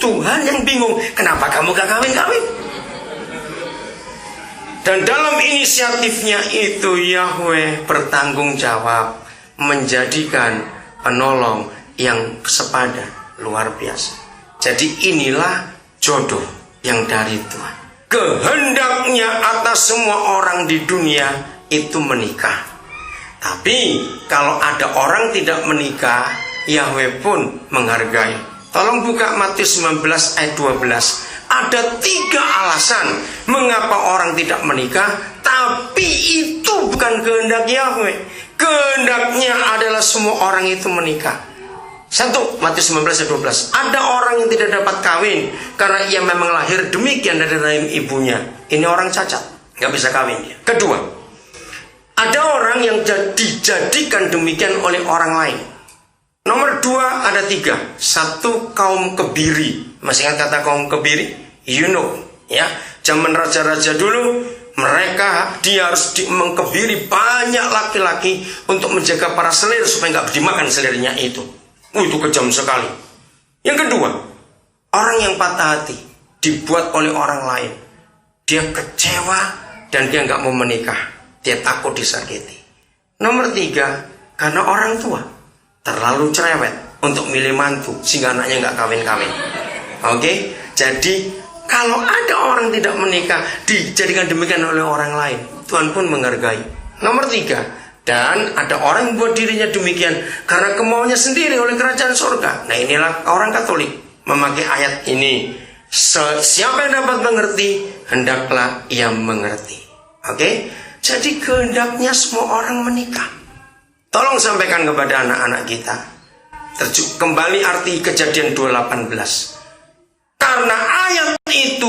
Tuhan yang bingung, kenapa kamu gak kawin-kawin? Dan dalam inisiatifnya itu Yahweh bertanggung jawab menjadikan penolong yang sepadan, luar biasa. Jadi inilah jodoh yang dari Tuhan. Kehendaknya atas semua orang di dunia itu menikah. Tapi kalau ada orang tidak menikah, Yahweh pun menghargai. Tolong buka Matius 19 ayat 12. Ada 3 alasan mengapa orang tidak menikah, tapi itu bukan kehendak Yahweh. Kehendaknya adalah semua orang itu menikah. 1, Matius 19 ayat 12. Ada orang yang tidak dapat kawin karena ia memang lahir demikian dari rahim ibunya. Ini orang cacat, nggak bisa kawin dia. Kedua, ada orang yang dijadikan demikian oleh orang lain. Nomor 2, ada 3. 1, kaum kebiri. Masih ingat kata kaum kebiri? You know, ya. Zaman raja-raja dulu, dia harus mengkebiri banyak laki-laki untuk menjaga para selir supaya nggak dimakan selirnya itu. Itu kejam sekali. Yang kedua, orang yang patah hati dibuat oleh orang lain. Dia kecewa dan dia nggak mau menikah. Dia takut disakiti. Nomor 3, karena orang tua terlalu cerewet untuk milih mantu sehingga anaknya nggak kawin-kawin. Oke, jadi kalau ada orang tidak menikah dijadikan demikian oleh orang lain, Tuhan pun menghargai. Nomor 3, dan ada orang yang buat dirinya demikian karena kemauannya sendiri oleh kerajaan surga. Nah, inilah orang Katolik memakai ayat ini. Siapa yang dapat mengerti, hendaklah ia mengerti. Oke, jadi kehendaknya semua orang menikah. Tolong sampaikan kepada anak-anak kita. Kembali arti Kejadian 2:18. Karena ayat itu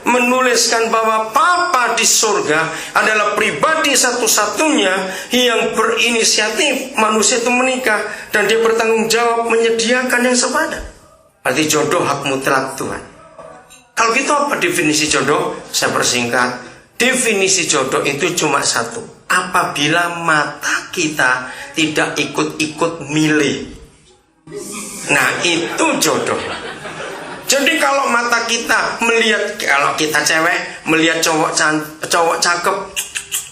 menuliskan bahwa Bapa di surga adalah pribadi satu-satunya yang berinisiatif manusia itu menikah. Dan dia bertanggung jawab menyediakan yang sepadan. Berarti jodoh hak mutlak Tuhan. Kalau gitu apa definisi jodoh? Saya persingkat. Definisi jodoh itu cuma 1. Apabila mata kita tidak ikut-ikut milih. Nah, itu jodoh. Jadi kalau mata kita melihat, kalau kita cewek melihat cowok cakep,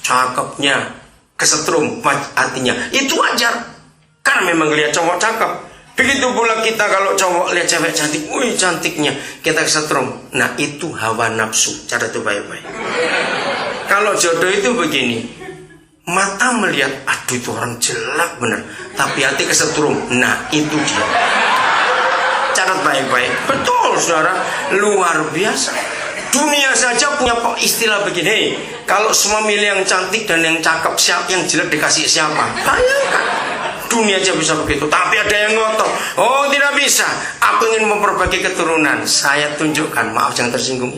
cakepnya kesetrum hatinya, itu wajar. Karena memang lihat cowok cakep. Begitu pula kita kalau cowok lihat cewek cantik, wih cantiknya, kita kesetrum. Nah, itu hawa nafsu. Cara itu baik-baik. Kalau jodoh itu begini. Mata melihat, aduh itu orang jelek bener, tapi hati kesetrum. Nah, itu dia. Catat baik-baik. Betul, saudara. Luar biasa. Dunia saja punya istilah begini. Hey, kalau semua milih yang cantik dan yang cakep, siapa yang jelek dikasih siapa? Bayangkan. Dunia aja bisa begitu. Tapi ada yang ngotot. Oh, tidak bisa. Aku ingin memperbaiki keturunan. Saya tunjukkan. Maaf jangan tersinggung.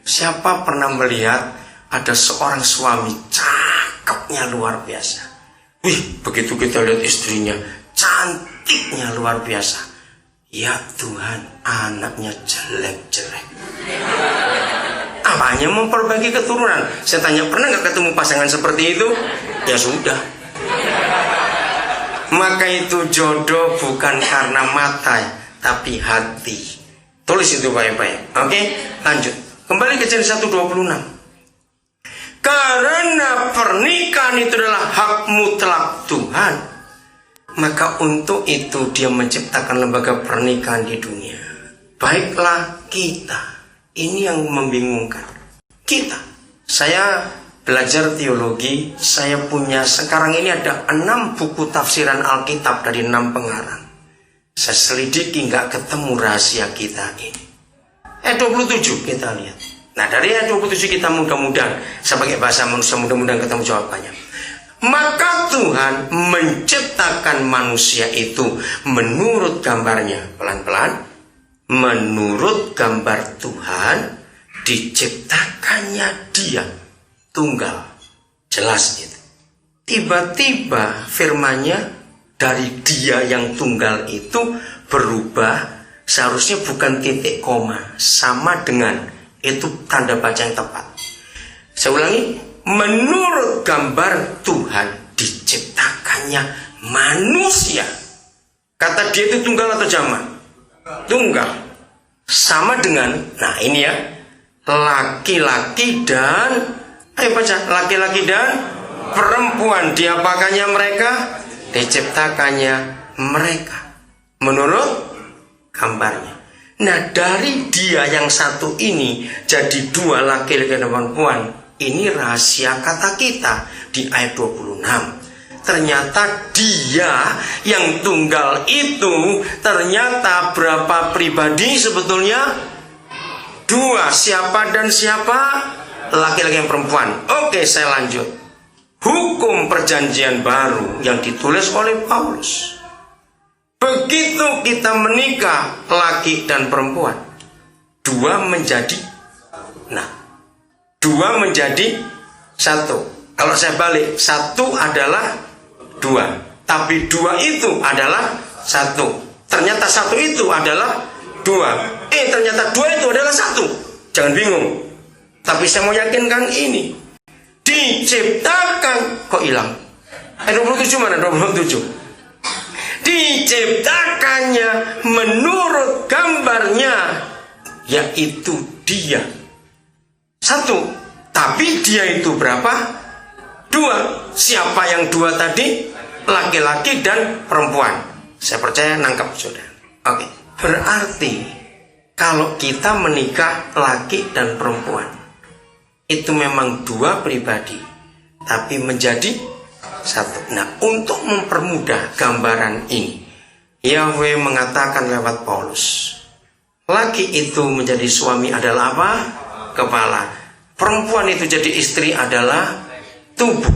Siapa pernah melihat ada seorang suami cakepnya luar biasa? Wih, begitu kita lihat istrinya, cantiknya luar biasa. Ya Tuhan, anaknya jelek-jelek. Apanya memperbaiki keturunan? Saya tanya, pernah nggak ketemu pasangan seperti itu? Ya sudah. Maka itu jodoh bukan karena mata, tapi hati. Tulis itu baik-baik. Oke, lanjut. Kembali ke Kejadian 1:26. Karena pernikahan itu adalah hak mutlak Tuhan, maka untuk itu dia menciptakan lembaga pernikahan di dunia. Baiklah kita, ini yang membingungkan kita. Saya belajar teologi, saya punya sekarang ini ada 6 buku tafsiran Alkitab dari 6 pengarang. Saya selidiki nggak ketemu rahasia kita ini. 27 kita lihat. Nah, dari ayat 27 kita mudah-mudahan, sebagai bahasa manusia mudah-mudahan ketemu jawabannya. Maka Tuhan menciptakan manusia itu menurut gambarnya. Pelan-pelan. Menurut gambar Tuhan, diciptakannya dia tunggal. Jelas itu. Tiba-tiba firman-Nya dari dia yang tunggal itu berubah. Seharusnya bukan titik koma. Sama dengan, itu tanda baca yang tepat. Saya ulangi, menurut gambar Tuhan diciptakannya manusia. Kata dia itu tunggal atau jamak? Tunggal. sama dengan, nah ini ya, laki-laki dan, ayo baca, laki-laki dan perempuan. Diapakannya mereka? Diciptakannya mereka menurut gambarnya. Nah, dari dia yang satu ini jadi dua, laki-laki dan perempuan. Ini rahasia kata kita di ayat 26. Ternyata dia yang tunggal itu ternyata berapa pribadi sebetulnya? Dua. Siapa dan siapa? Laki-laki dan perempuan. Oke, saya lanjut. Hukum perjanjian baru yang ditulis oleh Paulus. Begitu kita menikah, laki dan perempuan, dua menjadi satu. Kalau saya balik, satu adalah dua, tapi dua itu adalah satu. Ternyata satu itu adalah dua. Ternyata dua itu adalah satu. Jangan bingung. Tapi saya mau yakinkan ini. Diciptakan, kok hilang? 27 mana? 27. Diciptakannya menurut gambarnya, yaitu dia satu, tapi dia itu berapa? Dua. Siapa yang dua tadi? Laki-laki dan perempuan. Saya percaya nangkap saudara. Oke. Berarti kalau kita menikah laki dan perempuan, itu memang dua pribadi, tapi menjadi satu. Nah, untuk mempermudah gambaran ini, Yahweh mengatakan lewat Paulus, laki itu menjadi suami adalah apa? Kepala. Perempuan itu jadi istri adalah tubuh.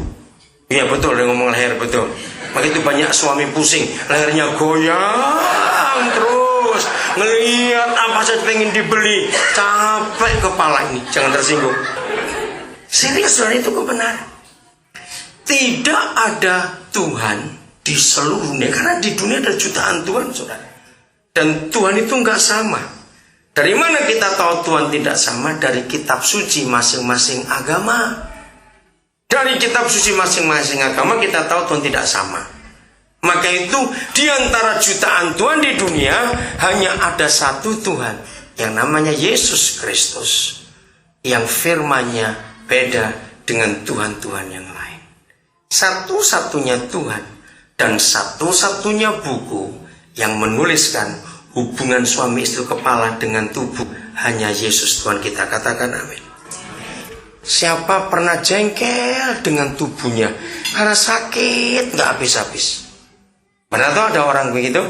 Iya betul, dia ngomong leher, betul. Begitu banyak suami pusing, lehernya goyang terus, ngelihat apa saja pengen dibeli, capek kepala ini. Jangan tersinggung. Serius, saudara, itu kebenaran. Tidak ada Tuhan di seluruh dunia, karena di dunia ada jutaan Tuhan, saudara. Dan Tuhan itu nggak sama. Dari mana kita tahu Tuhan tidak sama? Dari kitab suci masing-masing agama. Dari kitab suci masing-masing agama kita tahu Tuhan tidak sama. Maka itu di antara jutaan Tuhan di dunia hanya ada satu Tuhan, yang namanya Yesus Kristus, yang firman-Nya beda dengan Tuhan-Tuhan yang lain. Satu-satunya Tuhan dan satu-satunya buku yang menuliskan hubungan suami istri kepala dengan tubuh hanya Yesus Tuhan kita. Katakan amin. Siapa pernah jengkel dengan tubuhnya karena sakit nggak habis-habis? Pernah tahu ada orang begitu?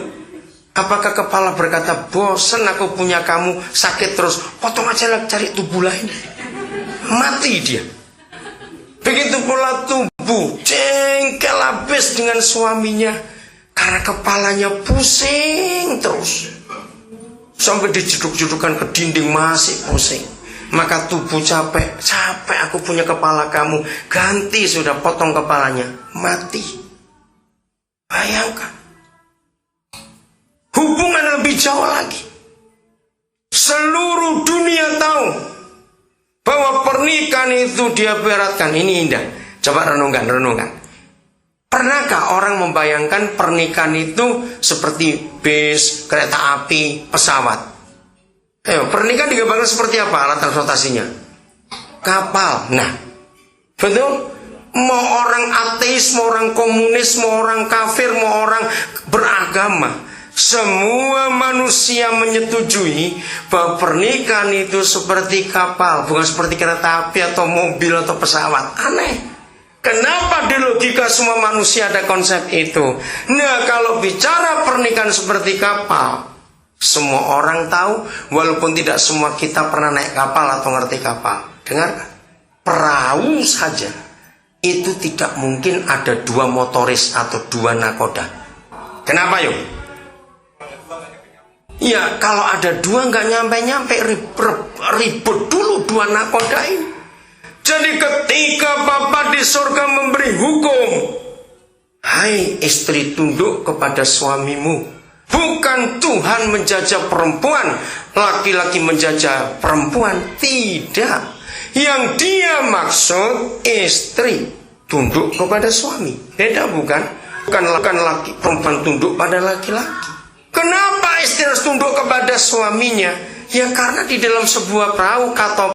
Apakah kepala berkata, bosan aku punya kamu, sakit terus, potong aja lah, cari tubuh lain. Mati dia. Begitu pula tubuh, jengkel habis dengan suaminya karena kepalanya pusing terus, sampai dijeduk-jedukan ke dinding masih pusing. Maka tubuh capek aku punya kepala kamu, ganti sudah, potong kepalanya, mati. Bayangkan. Hubungan lebih jauh lagi. Seluruh dunia tahu bahwa pernikahan itu diibaratkan, ini indah. Coba renungkan. Pernahkah orang membayangkan pernikahan itu seperti bis, kereta api, pesawat? Pernikahan digambarkan seperti apa alat transportasinya? Kapal. Nah, betul? Mau orang ateis, mau orang komunis, mau orang kafir, mau orang beragama, semua manusia menyetujui bahwa pernikahan itu seperti kapal, bukan seperti kereta api atau mobil atau pesawat. Aneh. Kenapa di logika semua manusia ada konsep itu? Nah, kalau bicara pernikahan seperti kapal, semua orang tahu, walaupun tidak semua kita pernah naik kapal atau ngerti kapal. Dengar, perahu saja itu tidak mungkin ada dua motoris atau dua nakoda. Kenapa yuk? Ya, kalau ada dua nggak nyampe-nyampe, ribut dulu dua nakoda ini. Jadi ketika Bapa di surga memberi hukum, hai istri, tunduk kepada suamimu. Bukan Tuhan menjajah perempuan, laki-laki menjajah perempuan. Tidak. Yang dia maksud istri tunduk kepada suami. Beda bukan? Bukan laki perempuan tunduk pada laki-laki. Kenapa istri harus tunduk kepada suaminya? Ya karena di dalam sebuah perahu atau